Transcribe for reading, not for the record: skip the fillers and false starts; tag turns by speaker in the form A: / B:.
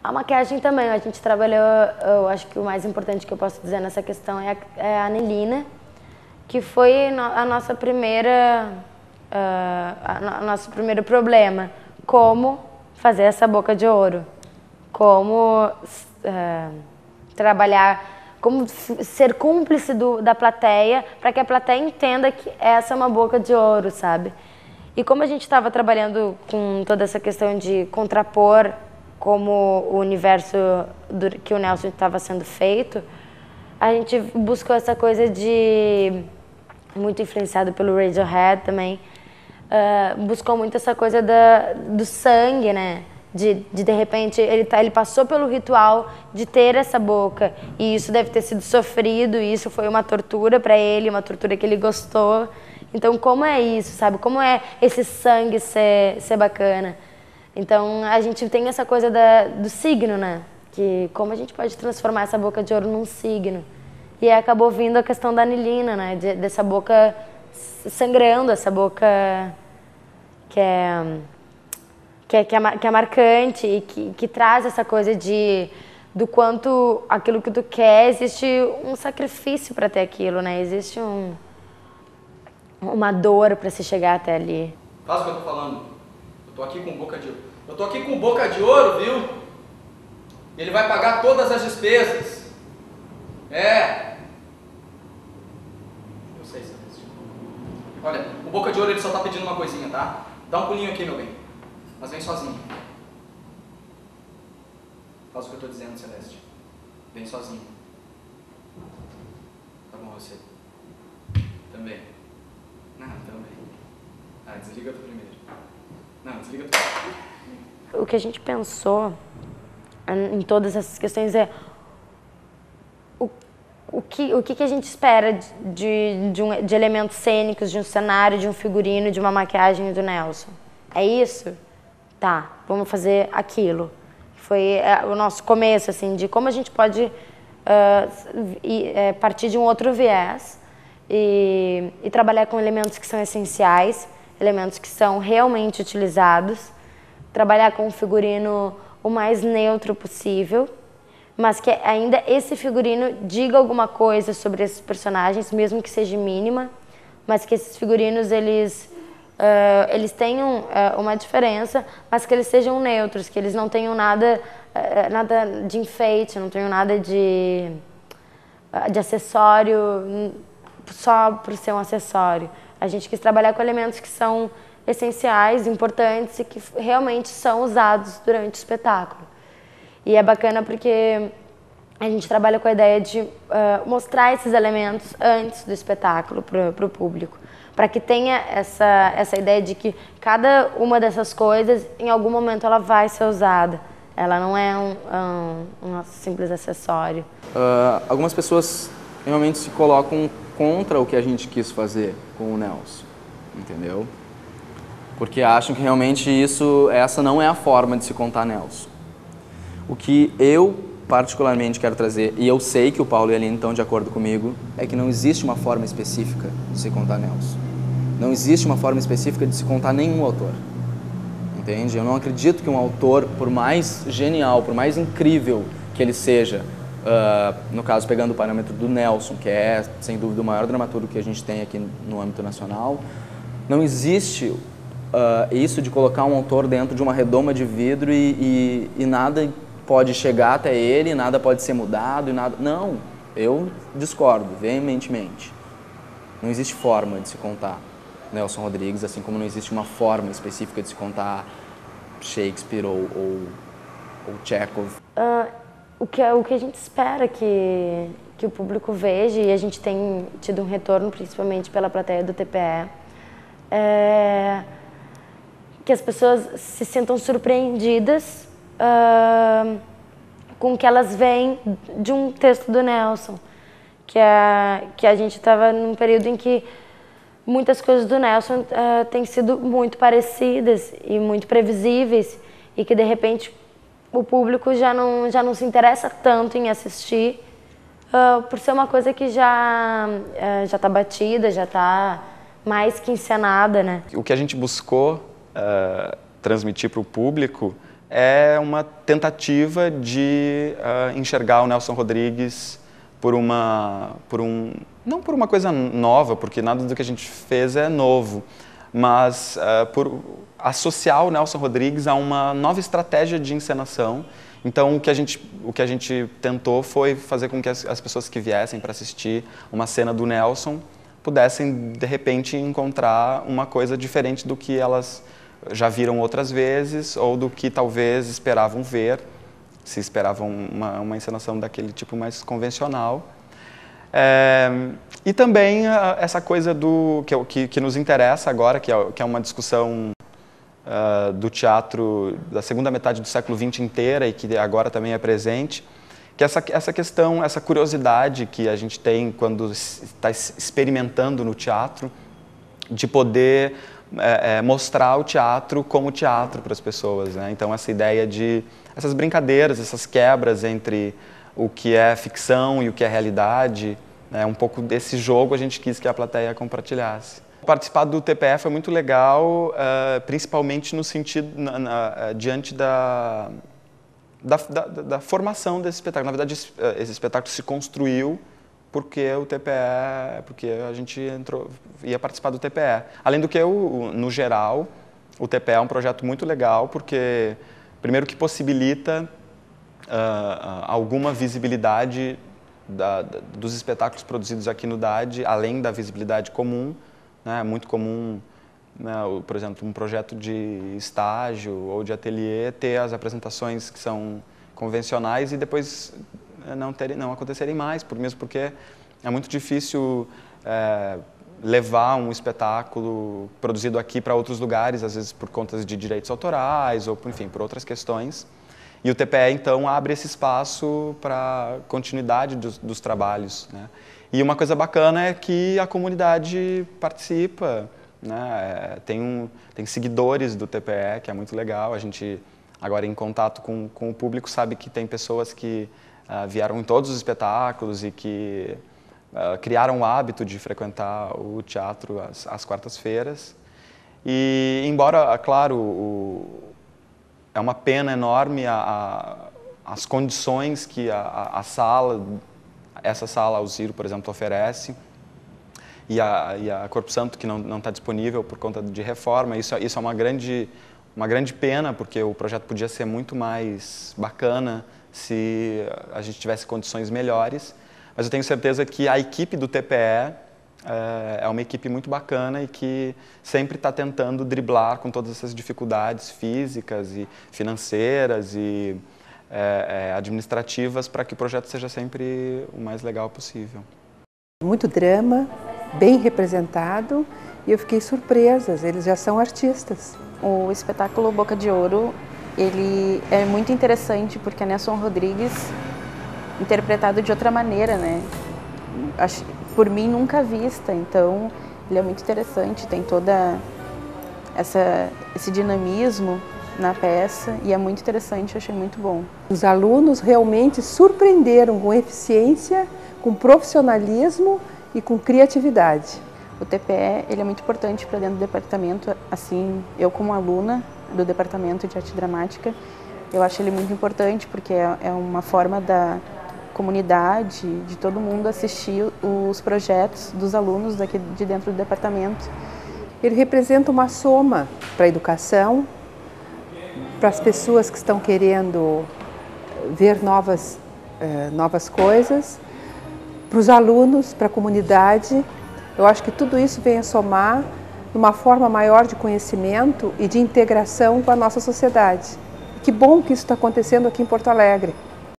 A: A maquiagem também, a gente trabalhou, eu acho que o mais importante que eu posso dizer nessa questão é a anilina, que foi a nossa primeira, nosso primeiro problema. Como fazer essa boca de ouro, como trabalhar, como ser cúmplice da plateia, para que a plateia entenda que essa é uma boca de ouro, sabe? E como a gente estava trabalhando com toda essa questão de contrapor como o universo que o Nelson estava sendo feito, a gente buscou essa coisa de, muito influenciado pelo Radiohead também, buscou muito essa coisa do sangue, né? De repente, ele passou pelo ritual de ter essa boca, e isso deve ter sido sofrido, e isso foi uma tortura para ele, uma tortura que ele gostou. Então, como é isso, sabe? Como é esse sangue ser bacana? Então, a gente tem essa coisa do signo, né? Que como a gente pode transformar essa boca de ouro num signo? E aí acabou vindo a questão da anilina, né? Dessa boca sangrando, essa boca que é marcante e que traz essa coisa do quanto aquilo que tu quer, existe um sacrifício para ter aquilo, né? Existe uma dor para se chegar até ali.
B: Faz o que eu tô falando. Eu tô aqui com boca de ouro. Eu tô aqui com boca de ouro, viu? Ele vai pagar todas as despesas. É. Eu sei, Celeste. Olha, o boca de ouro ele só tá pedindo uma coisinha, tá? Dá um pulinho aqui, meu bem. Mas vem sozinho. Faz o que eu tô dizendo, Celeste. Vem sozinho. Tá bom, você. Também. Não, também. Ah, desliga tu primeiro. Não, desliga tu.
A: O que a gente pensou em todas essas questões é o que a gente espera de elementos cênicos, de um cenário, de um figurino, de uma maquiagem do Nelson. É isso? Tá, vamos fazer aquilo. Foi o nosso começo, assim, de como a gente pode partir de um outro viés e trabalhar com elementos que são essenciais, elementos que são realmente utilizados, trabalhar com um figurino o mais neutro possível, mas que ainda esse figurino diga alguma coisa sobre esses personagens, mesmo que seja mínima, mas que esses figurinos eles tenham uma diferença, mas que eles sejam neutros, que eles não tenham nada de enfeite, não tenham nada de acessório só por ser um acessório. A gente quis trabalhar com elementos que são essenciais, importantes e que realmente são usados durante o espetáculo. E é bacana porque a gente trabalha com a ideia de mostrar esses elementos antes do espetáculo para o público, para que tenha essa ideia de que cada uma dessas coisas, em algum momento, ela vai ser usada. Ela não é um simples acessório.
C: Algumas pessoas realmente se colocam contra o que a gente quis fazer com o Nelson, entendeu? Porque acham que realmente essa não é a forma de se contar Nelson. O que eu particularmente quero trazer, e eu sei que o Paulo e a Aline estão de acordo comigo, é que não existe uma forma específica de se contar Nelson. Não existe uma forma específica de se contar nenhum autor. Entende? Eu não acredito que um autor, por mais genial, por mais incrível que ele seja, no caso pegando o parâmetro do Nelson, que é sem dúvida o maior dramaturgo que a gente tem aqui no âmbito nacional, não existe isso de colocar um autor dentro de uma redoma de vidro e nada pode chegar até ele, nada pode ser mudado, e nada... Não, eu discordo veementemente. Não existe forma de se contar Nelson Rodrigues, assim como não existe uma forma específica de se contar Shakespeare ou Chekhov.
A: O que a gente espera que o público veja, e a gente tem tido um retorno, principalmente pela plateia do TPE, é que as pessoas se sintam surpreendidas com o que elas veem de um texto do Nelson, que a gente estava num período em que muitas coisas do Nelson têm sido muito parecidas e muito previsíveis, e que de repente o público já não se interessa tanto em assistir por ser uma coisa que já está batida, já está mais que encenada, né?
D: O que a gente buscou transmitir para o público é uma tentativa de enxergar o Nelson Rodrigues não por uma coisa nova, porque nada do que a gente fez é novo, mas por associar o Nelson Rodrigues a uma nova estratégia de encenação. Então, o que a gente tentou foi fazer com que as pessoas que viessem para assistir uma cena do Nelson pudessem, de repente, encontrar uma coisa diferente do que elas já viram outras vezes ou do que talvez esperavam ver, se esperavam uma encenação daquele tipo mais convencional. E também essa coisa que nos interessa agora, que é uma discussão do teatro da segunda metade do século XX inteira e que agora também é presente, que essa questão, essa curiosidade que a gente tem quando está experimentando no teatro, de poder mostrar o teatro como teatro para as pessoas, né? Então essa ideia de essas brincadeiras, essas quebras entre o que é ficção e o que é realidade, né? Um pouco desse jogo a gente quis que a plateia compartilhasse. Participar do TPE foi muito legal, principalmente no sentido, diante da formação desse espetáculo. Na verdade, esse espetáculo se construiu porque a gente ia participar do TPE. Além do que, no geral, o TPE é um projeto muito legal, porque, primeiro, que possibilita alguma visibilidade dos espetáculos produzidos aqui no DAD, além da visibilidade comum. É muito comum, né, por exemplo, um projeto de estágio ou de ateliê ter as apresentações que são convencionais e depois não acontecerem mais, mesmo porque é muito difícil levar um espetáculo produzido aqui para outros lugares, às vezes por conta de direitos autorais ou, enfim, por outras questões. E o TPE, então, abre esse espaço para continuidade dos trabalhos, né? E uma coisa bacana é que a comunidade participa, né? Tem seguidores do TPE, que é muito legal. A gente, agora em contato com o público, sabe que tem pessoas que vieram em todos os espetáculos e que criaram o hábito de frequentar o teatro às quartas-feiras. E, embora, claro, é uma pena enorme as condições que essa sala Alziro, por exemplo, oferece, e a Corpo Santo, que não está disponível por conta de reforma. Isso é uma grande pena, porque o projeto podia ser muito mais bacana se a gente tivesse condições melhores. Mas eu tenho certeza que a equipe do TPE é uma equipe muito bacana e que sempre está tentando driblar com todas essas dificuldades físicas e financeiras e administrativas para que o projeto seja sempre o mais legal possível.
E: Muito drama, bem representado, e eu fiquei surpresa, eles já são artistas.
F: O espetáculo Boca de Ouro, ele é muito interessante porque é Nelson Rodrigues interpretado de outra maneira, né? Por mim nunca vista, então ele é muito interessante, tem toda esse dinamismo na peça e é muito interessante, eu achei muito bom.
E: Os alunos realmente surpreenderam com eficiência, com profissionalismo e com criatividade.
F: O TPE ele é muito importante para dentro do departamento, assim, eu como aluna do departamento de arte dramática, eu acho ele muito importante porque é uma forma da comunidade, de todo mundo assistir os projetos dos alunos daqui de dentro do departamento.
E: Ele representa uma soma para a educação, para as pessoas que estão querendo ver novas coisas, para os alunos, para a comunidade. Eu acho que tudo isso vem a somar numa forma maior de conhecimento e de integração com a nossa sociedade. Que bom que isso está acontecendo aqui em Porto Alegre.